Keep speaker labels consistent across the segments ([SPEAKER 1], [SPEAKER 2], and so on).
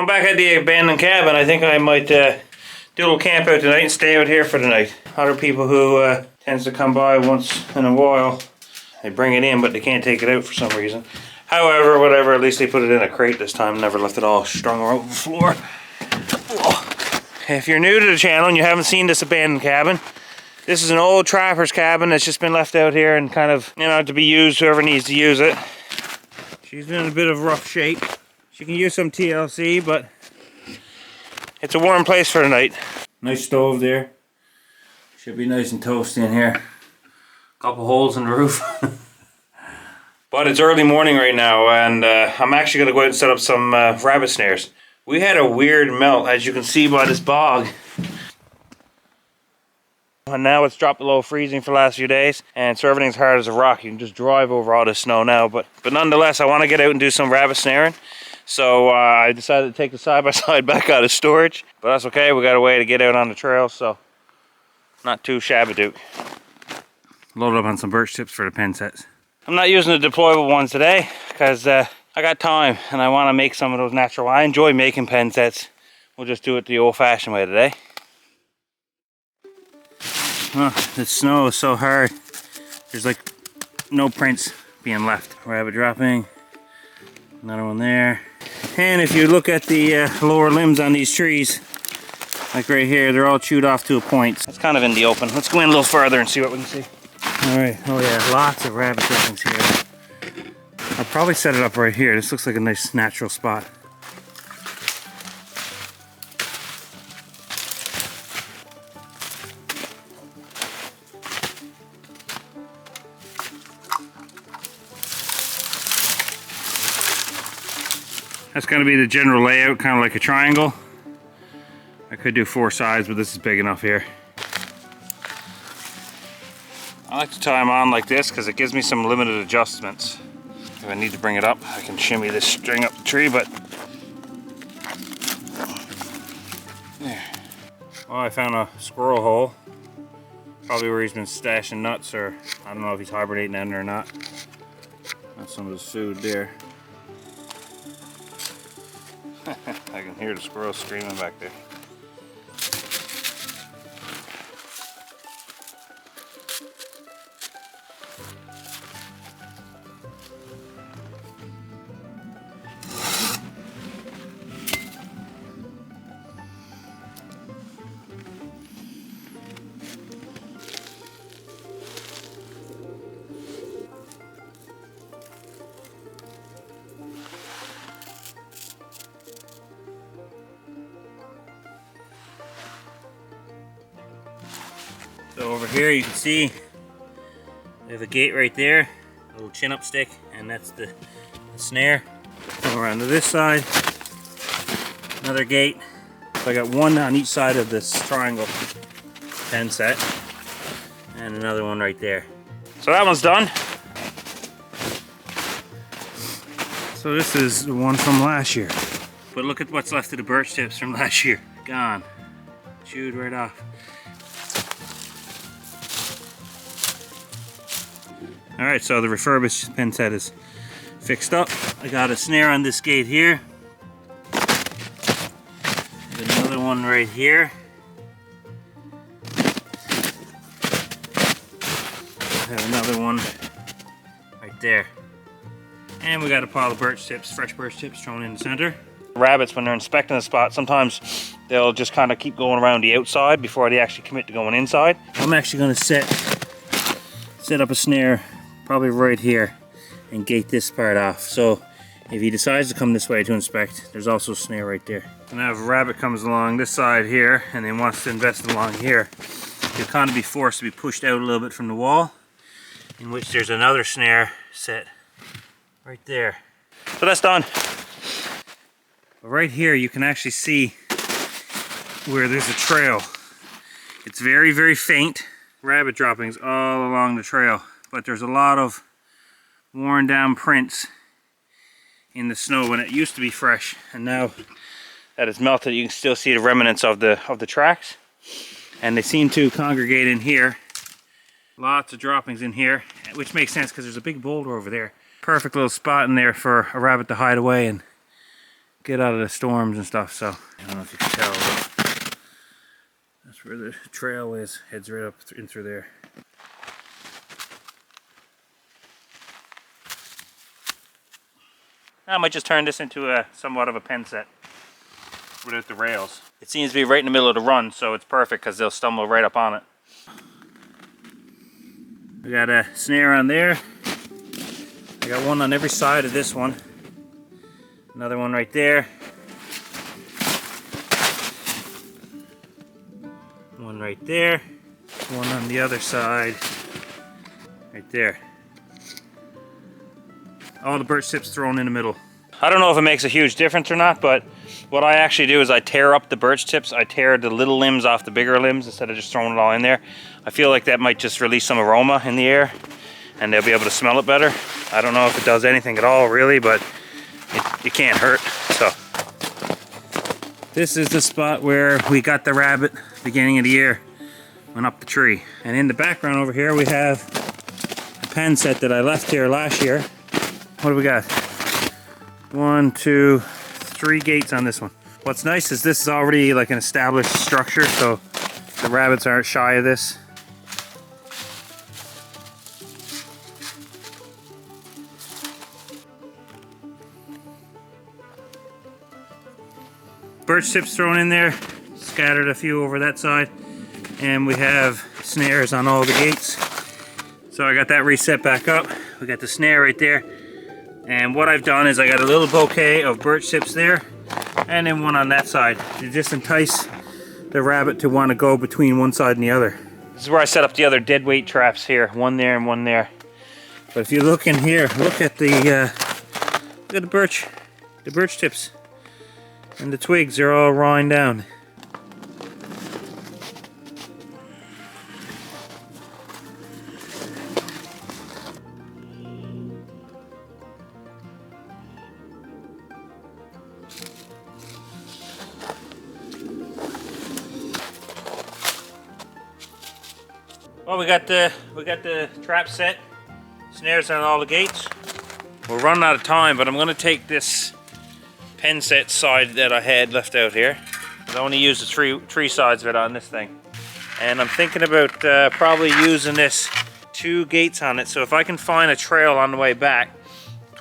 [SPEAKER 1] I'm back at the abandoned cabin. I think I might do a little camp out tonight and stay out here for the night. Other people who tends to come by once in a while, they bring it in but they can't take it out for some reason. However, whatever, at least they put it in a crate this time, never left it all strung over the floor. If you're new to the channel and you haven't seen this abandoned cabin, this is an old trapper's cabin that's just been left out here and kind of, you know, to be used, whoever needs to use it. She's in a bit of rough shape. She can use some TLC, but it's a warm place for the night. Nice stove there. Should be nice and toasty in here. Couple holes in the roof. But it's early morning right now, and I'm actually going to go out and set up some rabbit snares. We had a weird melt, as you can see by this bog. And now it's dropped below freezing for the last few days, and so everything's hard as a rock. You can just drive over all this snow now, but nonetheless, I want to get out and do some rabbit snaring. So I decided to take the side-by-side back out of storage, but that's okay. We got a way to get out on the trail, so not too shabby-dook. Loaded up on some birch tips for the pen sets. I'm not using the deployable ones today because I got time and I want to make some of those natural. I enjoy making pen sets. We'll just do it the old-fashioned way today. Oh, the snow is so hard. There's like no prints being left. Rabbit dropping. Another one there. And if you look at the lower limbs on these trees, like right here, they're all chewed off to a point. It's kind of in the open. Let's go in a little further and see what we can see. Alright, oh yeah, lots of rabbit droppings here. I'll probably set it up right here. This looks like a nice natural spot. That's going to be the general layout, kind of like a triangle. I could do 4 sides, but this is big enough here. I like to tie them on like this because it gives me some limited adjustments. If I need to bring it up, I can shimmy this string up the tree, but... There. Oh, I found a squirrel hole. Probably where he's been stashing nuts, or I don't know if he's hibernating in there or not. That's some of his food there. I can hear the squirrels screaming back there. So over here you can see we have a gate right there, a little chin up stick, and that's the snare. Come around to this side, another gate. So I got one on each side of this triangle pen set, and another one right there. So that one's done. So this is the one from last year. But look at what's left of the birch tips from last year. Gone. Chewed right off. Alright, so the refurbished pen set is fixed up. I got a snare on this gate here. Another one right here. I have another one right there. And we got a pile of birch tips, fresh birch tips thrown in the center. Rabbits, when they're inspecting the spot, sometimes they'll just kind of keep going around the outside before they actually commit to going inside. I'm actually going to set up a snare probably right here and gate this part off. So if he decides to come this way to inspect, there's also a snare right there. And now if a rabbit comes along this side here and then wants to invest along here, he'll kind of be forced to be pushed out a little bit from the wall, in which there's another snare set right there. So that's done. But right here you can actually see where there's a trail. It's very, very faint. Rabbit droppings all along the trail, but there's a lot of worn down prints in the snow when it used to be fresh, and now that it's melted you can still see the remnants of the tracks, and they seem to congregate in here. Lots of droppings in here, which makes sense because there's a big boulder over there. Perfect little spot in there for a rabbit to hide away and get out of the storms and stuff. So I don't know if you can tell, but that's where the trail is. Heads right up in through there. I might just turn this into a somewhat of a pen set without the rails. It seems to be right in the middle of the run, so it's perfect because they'll stumble right up on it. We got a snare on there. I got one on every side of this one. Another one right there. One right there. One on the other side. Right there. All the birch tips thrown in the middle. I don't know if it makes a huge difference or not, but what I actually do is I tear up the birch tips. I tear the little limbs off the bigger limbs instead of just throwing it all in there. I feel like that might just release some aroma in the air and they'll be able to smell it better. I don't know if it does anything at all really, but it can't hurt. So this is the spot where we got the rabbit beginning of the year. Went up the tree. And in the background over here we have a pen set that I left here last year. What do we got? 1, 2, 3 gates on this one. What's nice is this is already like an established structure, so the rabbits aren't shy of this. Birch tips thrown in there, scattered a few over that side, and we have snares on all the gates. So I got that reset back up. We got the snare right there. And what I've done is I got a little bouquet of birch tips there, and then one on that side to just entice the rabbit to want to go between one side and the other. This is where I set up the other dead weight traps here, one there and one there. But if you look in here, look at the birch tips. And the twigs are all rotting down. Well, we got the trap set, snares on all the gates. We're running out of time, but I'm going to take this pen set side that I had left out here. I only used the three sides of it on this thing. And I'm thinking about probably using this 2 gates on it. So if I can find a trail on the way back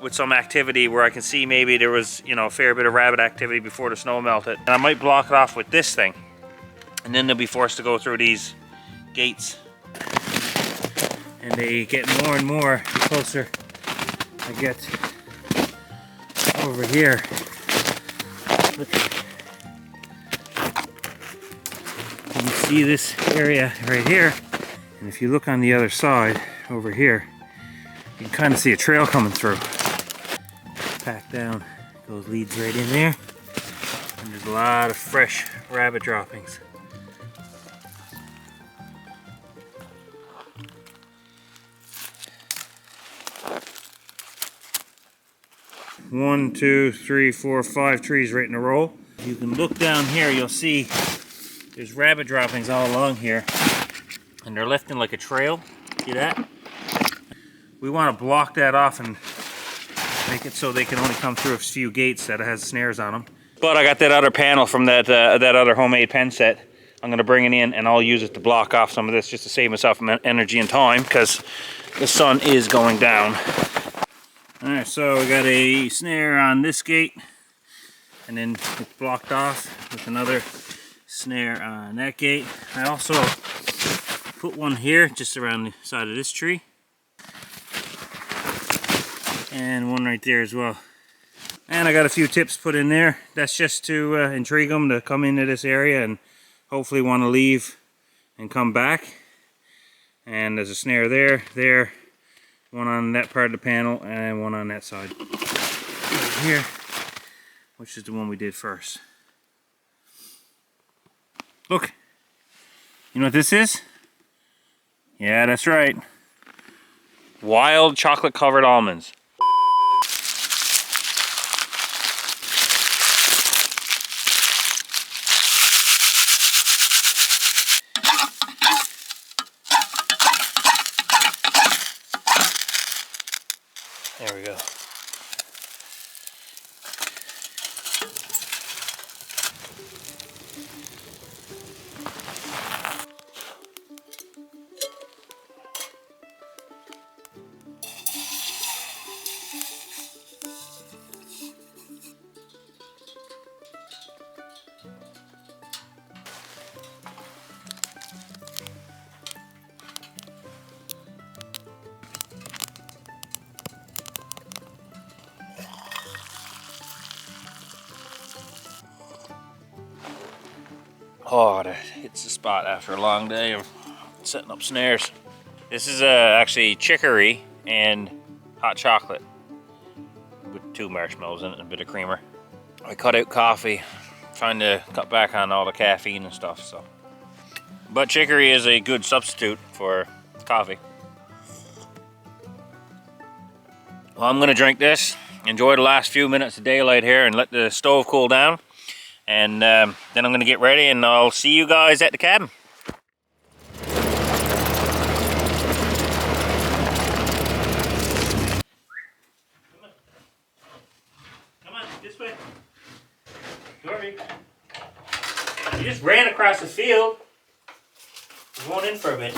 [SPEAKER 1] with some activity where I can see maybe there was, you know, a fair bit of rabbit activity before the snow melted, and I might block it off with this thing. And then they'll be forced to go through these gates. And they get more and more the closer I get over here. Look. You see this area right here, and if you look on the other side over here, you can kind of see a trail coming through. Pack down those leads right in there, and there's a lot of fresh rabbit droppings. One, 2, 3, 4, 5 trees right in a row. If you can look down here, you'll see there's rabbit droppings all along here, and they're left in like a trail. See that? We want to block that off and make it so they can only come through a few gates that has snares on them. But I got that other panel from that other homemade pen set. I'm going to bring it in and I'll use it to block off some of this just to save myself energy and time because the sun is going down. Alright, so we got a snare on this gate, and then it's blocked off with another snare on that gate. I also put one here just around the side of this tree, and one right there as well. And I got a few tips put in there. That's just to intrigue them to come into this area and hopefully want to leave and come back. And there's a snare there, one on that part of the panel and one on that side right here, which is the one we did first. Look, you know what this is? Yeah, that's right. Wild chocolate covered almonds. There we go. Oh, that hits the spot after a long day of setting up snares. This is actually chicory and hot chocolate with 2 marshmallows in it and a bit of creamer. I cut out coffee, trying to cut back on all the caffeine and stuff. So, but chicory is a good substitute for coffee. Well, I'm gonna drink this, enjoy the last few minutes of daylight here and let the stove cool down. And then I'm gonna get ready and I'll see you guys at the cabin. Come on, this way. Dorby. You just ran across the field. We're going in for a bit.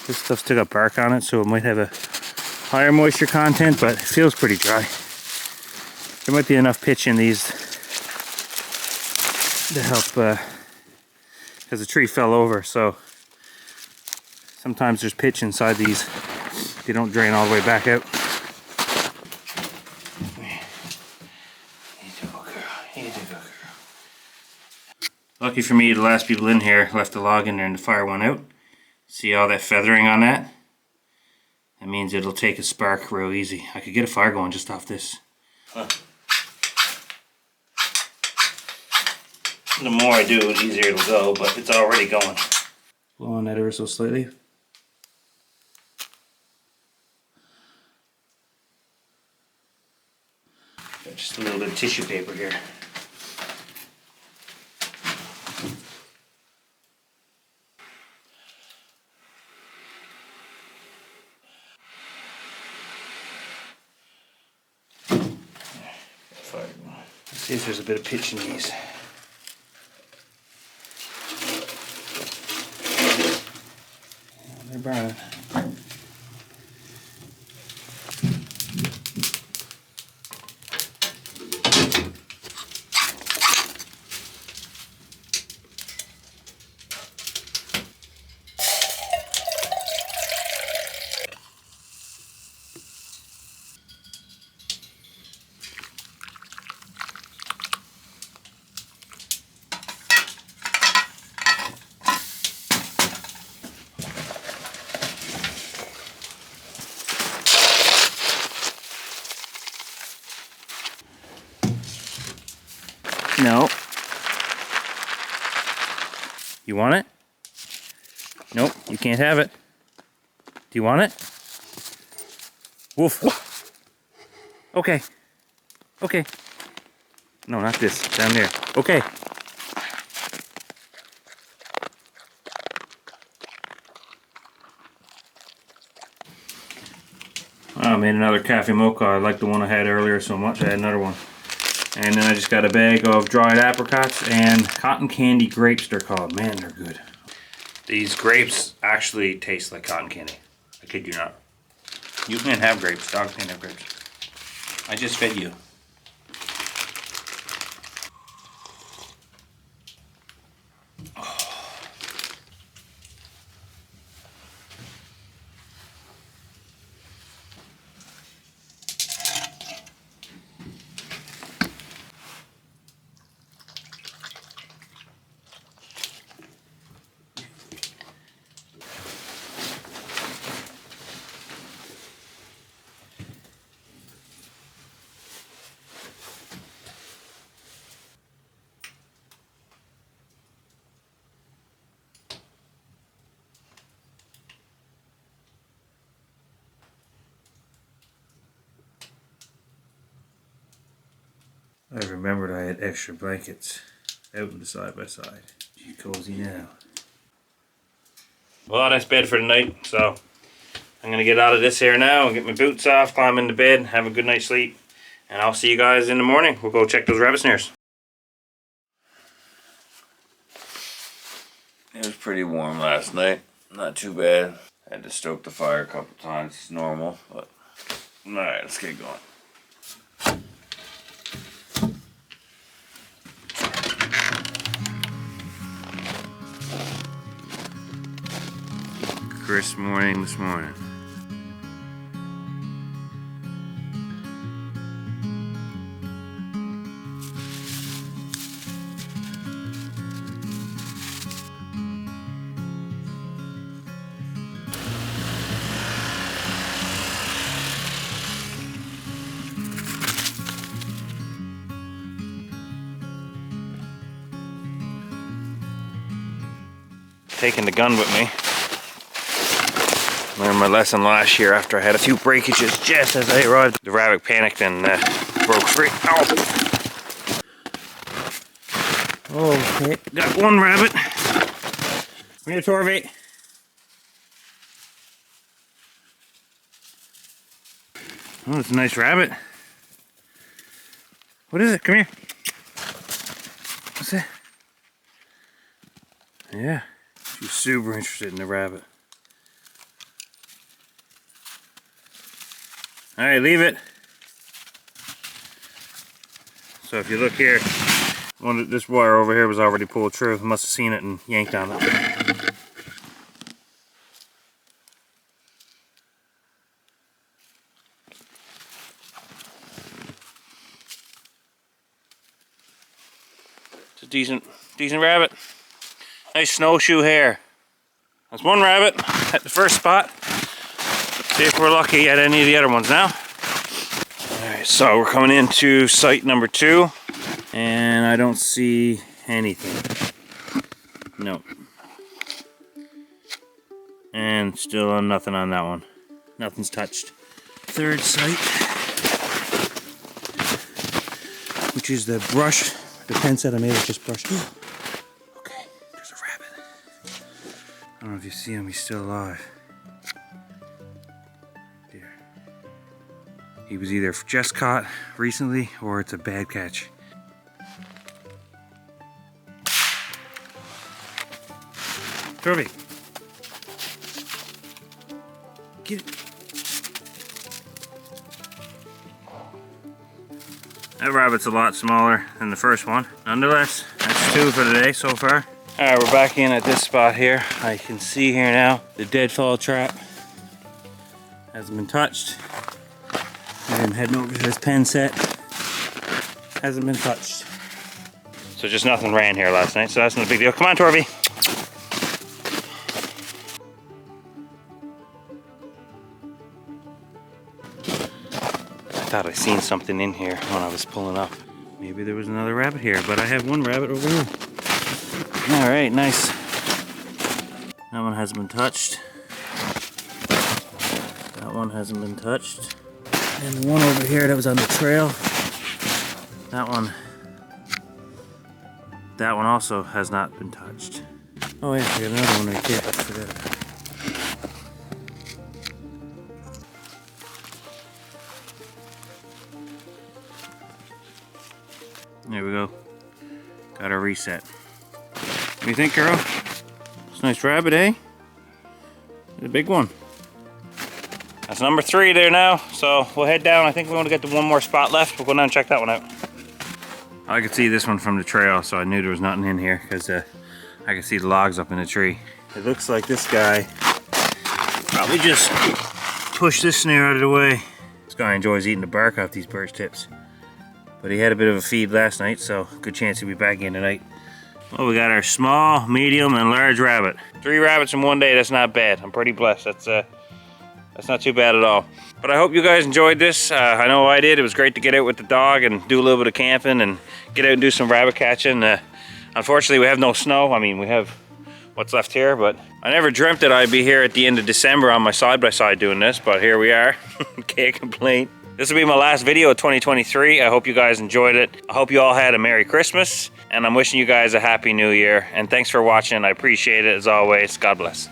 [SPEAKER 1] This stuff's still got bark on it, so it might have a higher moisture content, but it feels pretty dry. There might be enough pitch in these to help, because the tree fell over, so sometimes there's pitch inside these. They don't drain all the way back out. Lucky for me, the last people in here left the log in there and the fire went out. See all that feathering on that? That means it'll take a spark real easy. I could get a fire going just off this. Huh. The more I do, the easier it'll go, but it's already going. Blow on that ever so slightly. Got just a little bit of tissue paper here. Let's see if there's a bit of pitch in these. They're burning. No. You want it? Nope, you can't have it. Do you want it? Woof. Okay. Okay. No, not this. Down there. Okay. I made another cafe mocha. I like the one I had earlier so much. I had another one. And then I just got a bag of dried apricots and cotton candy grapes, they're called. Man, they're good. These grapes actually taste like cotton candy. I kid you not. You can't have grapes. Dogs can't have grapes. I just fed you. I remembered I had extra blankets out in the side by side. Be cozy now. Well, that's bed for the night, so I'm gonna get out of this here now and get my boots off, climb into bed, have a good night's sleep, and I'll see you guys in the morning. We'll go check those rabbit snares. It was pretty warm last night. Not too bad. I had to stoke the fire a couple times. It's normal, but alright, let's get going. crisp morning this morning. Taking the gun with me. Learned my lesson last year after I had a few breakages just as I arrived. The rabbit panicked and broke free. Ow! Okay, got one rabbit. Come here, Torvey. Oh, it's a nice rabbit. What is it? Come here. What's it? Yeah. She's super interested in the rabbit. Alright, leave it. So if you look here, this wire over here was already pulled through. I must have seen it and yanked on it. It's a decent rabbit. Nice snowshoe hair. That's one rabbit at the first spot. See if we're lucky at any of the other ones now. Alright, so we're coming into site number 2, and I don't see anything. Nope. And still nothing on that one. Nothing's touched. Third site, which is the brush. The pen set I made is just brushed. Okay, there's a rabbit. I don't know if you see him, he's still alive. There. He was either just caught recently or it's a bad catch. Toby, get it. That rabbit's a lot smaller than the first one. Nonetheless, that's 2 for today so far. Alright, we're back in at this spot here. I can see here now the deadfall trap hasn't been touched. And heading over to this pen set, hasn't been touched. So just nothing ran here last night, so that's not a big deal. Come on, Torvey. I thought I seen something in here when I was pulling up. Maybe there was another rabbit here, but I have one rabbit over here. Alright, nice. That one hasn't been touched. That one hasn't been touched. And the one over here that was on the trail, that one also has not been touched. Oh yeah, I got another one right there. I forgot. There we go. Got our reset. What do you think, girl? It's a nice rabbit, eh? It's a big one. That's number 3 there now. So we'll head down. I think we want to get to one more spot left. We'll go down and check that one out. I could see this one from the trail, so I knew there was nothing in here because I could see the logs up in the tree. It looks like this guy probably just pushed this snare out of the way. This guy enjoys eating the bark off these birch tips. But he had a bit of a feed last night, so good chance he'll be back in tonight. Well, we got our small, medium, and large rabbit. 3 rabbits in one day, that's not bad. I'm pretty blessed. That's not too bad at all. But I hope you guys enjoyed this. I know I did. It was great to get out with the dog and do a little bit of camping and get out and do some rabbit catching. Unfortunately, we have no snow. I mean, we have what's left here, but I never dreamt that I'd be here at the end of December on my side-by-side doing this, but here we are. Can't complain. This will be my last video of 2023. I hope you guys enjoyed it. I hope you all had a Merry Christmas, and I'm wishing you guys a Happy New Year. And thanks for watching. I appreciate it as always. God bless.